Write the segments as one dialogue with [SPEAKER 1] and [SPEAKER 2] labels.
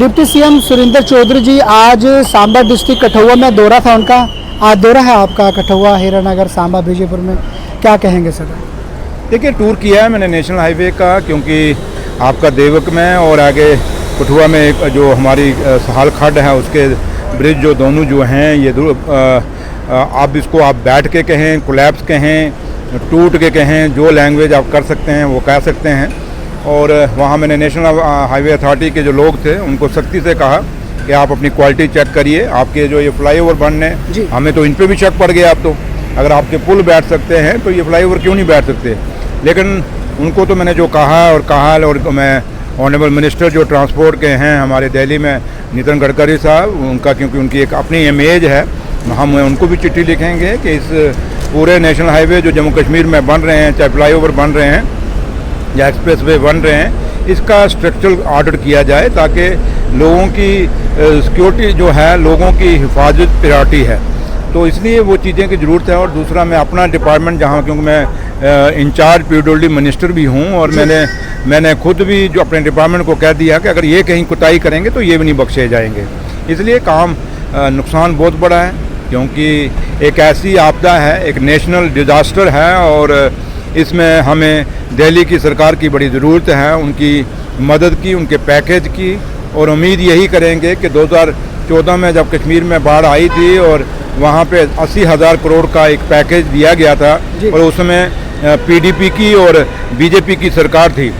[SPEAKER 1] Deputy CM Surendra Chaudhary जी आज Samba district Kathua में दौरा था उनका। आज दौरा है आपका कठुआ, हीरानगर, सांबा, बीजेपुर में, क्या कहेंगे सर?
[SPEAKER 2] देखिए, टूर किया है मैंने नेशनल हाईवे का, क्योंकि आपका देवक में और आगे कठुआ में एक जो हमारी सहाल खड्ड है उसके ब्रिज जो दोनों जो हैं ये आप इसको आप बैठ के कहें, कोलैप्स कहें, टूट के कहें, जो लैंग्वेज आप कर सकते हैं वो कह सकते हैं। और वहाँ मैंने नेशनल हाईवे अथॉरिटी के जो लोग थे उनको सख्ती से कहा कि आप अपनी क्वालिटी चेक करिए। आपके जो ये फ्लाईओवर बनने, हमें तो इन पे भी शक पड़ गया। अब तो अगर आपके पुल बैठ सकते हैं तो ये फ्लाईओवर क्यों नहीं बैठ सकते? लेकिन उनको तो मैंने जो कहा और मैं ऑनरेबल मिनिस्टर जो ट्रांसपोर्ट के हैं हमारे दिल्ली में, नितिन गडकरी साहब, उनका क्योंकि उनकी एक अपनी इमेज है, हम उनको भी चिट्ठी लिखेंगे कि इस पूरे नेशनल हाईवे जो जम्मू कश्मीर में बन रहे हैं, चाहे फ्लाईओवर बन रहे हैं या एक्सप्रेस वे बन रहे हैं, इसका स्ट्रक्चरल ऑर्डर किया जाए ताकि लोगों की सिक्योरिटी जो है, लोगों की हिफाजत प्रायोरिटी है। तो इसलिए वो चीज़ें की ज़रूरत है। और दूसरा, मैं अपना डिपार्टमेंट जहाँ, क्योंकि मैं इंचार्ज पीडब्ल्यूडी मिनिस्टर भी हूँ और मैंने खुद भी जो अपने डिपार्टमेंट को कह दिया कि अगर ये कहीं कोताही करेंगे तो ये भी नहीं बख्शे जाएंगे। इसलिए काम नुकसान बहुत बड़ा है, क्योंकि एक ऐसी आपदा है, एक नेशनल डिज़ास्टर है और इसमें हमें दिल्ली की सरकार की बड़ी ज़रूरत है, उनकी मदद की, उनके पैकेज की। और उम्मीद यही करेंगे कि 2014 में जब कश्मीर में बाढ़ आई थी और वहाँ पे 80,000 करोड़ का एक पैकेज दिया गया था और उसमें पीडीपी की और बीजेपी की सरकार थी।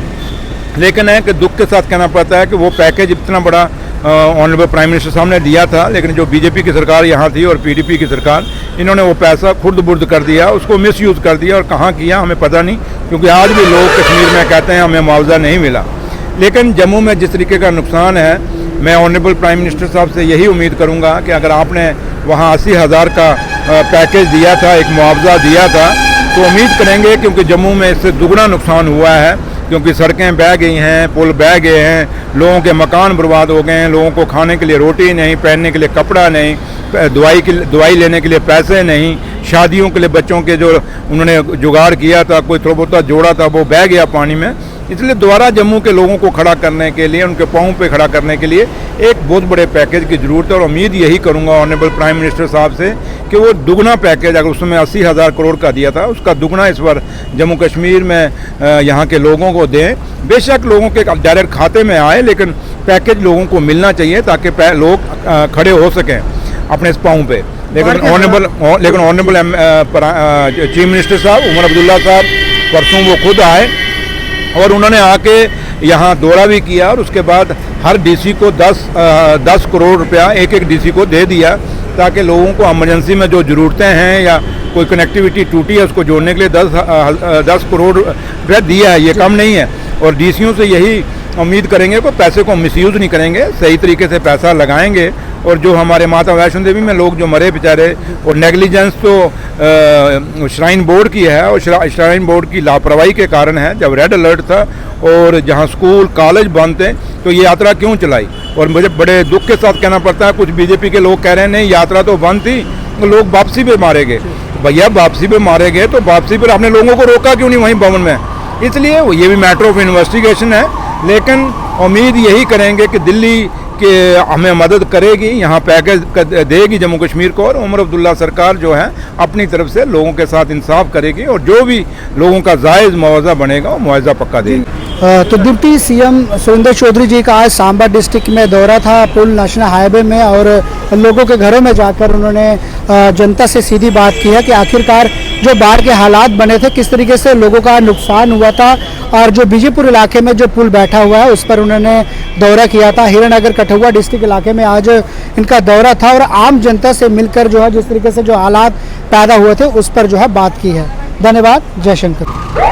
[SPEAKER 2] लेकिन है कि दुख के साथ कहना पड़ता है कि वो पैकेज इतना बड़ा ऑनरेबल प्राइम मिनिस्टर साहब ने दिया था, लेकिन जो बीजेपी की सरकार यहाँ थी और पीडीपी की सरकार, इन्होंने वो पैसा खुर्द बुर्द कर दिया, उसको मिसयूज़ कर दिया। और कहाँ किया हमें पता नहीं, क्योंकि आज भी लोग कश्मीर में कहते हैं हमें मुआवजा नहीं मिला। लेकिन जम्मू में जिस तरीके का नुकसान है, मैं ऑनरेबल प्राइम मिनिस्टर साहब से यही उम्मीद करूँगा कि अगर आपने वहाँ 80,000 का पैकेज दिया था, एक मुआवजा दिया था, तो उम्मीद करेंगे, क्योंकि जम्मू में इससे दुगना नुकसान हुआ है, क्योंकि सड़कें बह गई हैं, पुल बह गए हैं, लोगों के मकान बर्बाद हो गए हैं, लोगों को खाने के लिए रोटी नहीं, पहनने के लिए कपड़ा नहीं, दवाई लेने के लिए पैसे नहीं, शादियों के लिए बच्चों के जो उन्होंने जुगाड़ किया था, कोई थोड़ा बहुत जोड़ा था, वो बह गया पानी में। इसलिए दोबारा जम्मू के लोगों को खड़ा करने के लिए, उनके पाँव पे खड़ा करने के लिए एक बहुत बड़े पैकेज की ज़रूरत है। और उम्मीद यही करूंगा ऑनरेबल प्राइम मिनिस्टर साहब से कि वो दुगना पैकेज, अगर उसमें 80,000 करोड़ का दिया था, उसका दुगना इस बार जम्मू कश्मीर में यहाँ के लोगों को दें। बेशक लोगों के डायरेक्ट खाते में आए, लेकिन पैकेज लोगों को मिलना चाहिए ताकि लोग खड़े हो सकें अपने इस पाँव पे। लेकिन ऑनरेबल चीफ मिनिस्टर साहब उमर अब्दुल्ला साहब परसों वो खुद आए और उन्होंने आके यहाँ दौरा भी किया और उसके बाद हर डीसी को 10 करोड़ रुपया एक डीसी को दे दिया, ताकि लोगों को इमरजेंसी में जो ज़रूरतें हैं या कोई कनेक्टिविटी टूटी है उसको जोड़ने के लिए 10 करोड़ रुपया दिया है। ये कम नहीं है। और डीसीओं से यही उम्मीद करेंगे कि पैसे को मिसयूज़ नहीं करेंगे, सही तरीके से पैसा लगाएंगे। और जो हमारे माता वैष्णो देवी में लोग जो मरे बेचारे, और नेग्लिजेंस तो श्राइन बोर्ड की है और श्राइन बोर्ड की लापरवाही के कारण है। जब रेड अलर्ट था और जहां स्कूल कॉलेज बंद थे तो ये यात्रा क्यों चलाई? और मुझे बड़े दुख के साथ कहना पड़ता है, कुछ बीजेपी के लोग कह रहे हैं नहीं यात्रा तो बंद थी, तो लोग वापसी पे मारे गए। भैया वापसी पे मारे गए तो वापसी पर आपने लोगों को रोका क्यों नहीं वहीं भवन में? इसलिए ये भी मैटर ऑफ इन्वेस्टिगेशन है। लेकिन उम्मीद यही करेंगे कि दिल्ली कि हमें मदद करेगी, यहाँ पैकेज देगी जम्मू कश्मीर को, और उमर अब्दुल्ला सरकार जो है अपनी तरफ से लोगों के साथ इंसाफ करेगी और जो भी लोगों का जायज़ मुआवजा बनेगा वो मुआवजा पक्का देगी।
[SPEAKER 1] तो डिप्टी सीएम सुरेंद्र चौधरी जी का आज सांबा डिस्ट्रिक्ट में दौरा था, पुल नेशनल हाईवे में, और लोगों के घरों में जाकर उन्होंने जनता से सीधी बात की है कि आखिरकार जो बाढ़ के हालात बने थे, किस तरीके से लोगों का नुकसान हुआ था, और जो बीजेपुर इलाके में जो पुल बैठा हुआ है उस पर उन्होंने दौरा किया था। हीरानगर कठुआ डिस्ट्रिक्ट इलाके में आज इनका दौरा था और आम जनता से मिलकर जो है जिस तरीके से जो हालात पैदा हुए थे उस पर जो है बात की है। धन्यवाद। जयशंकर।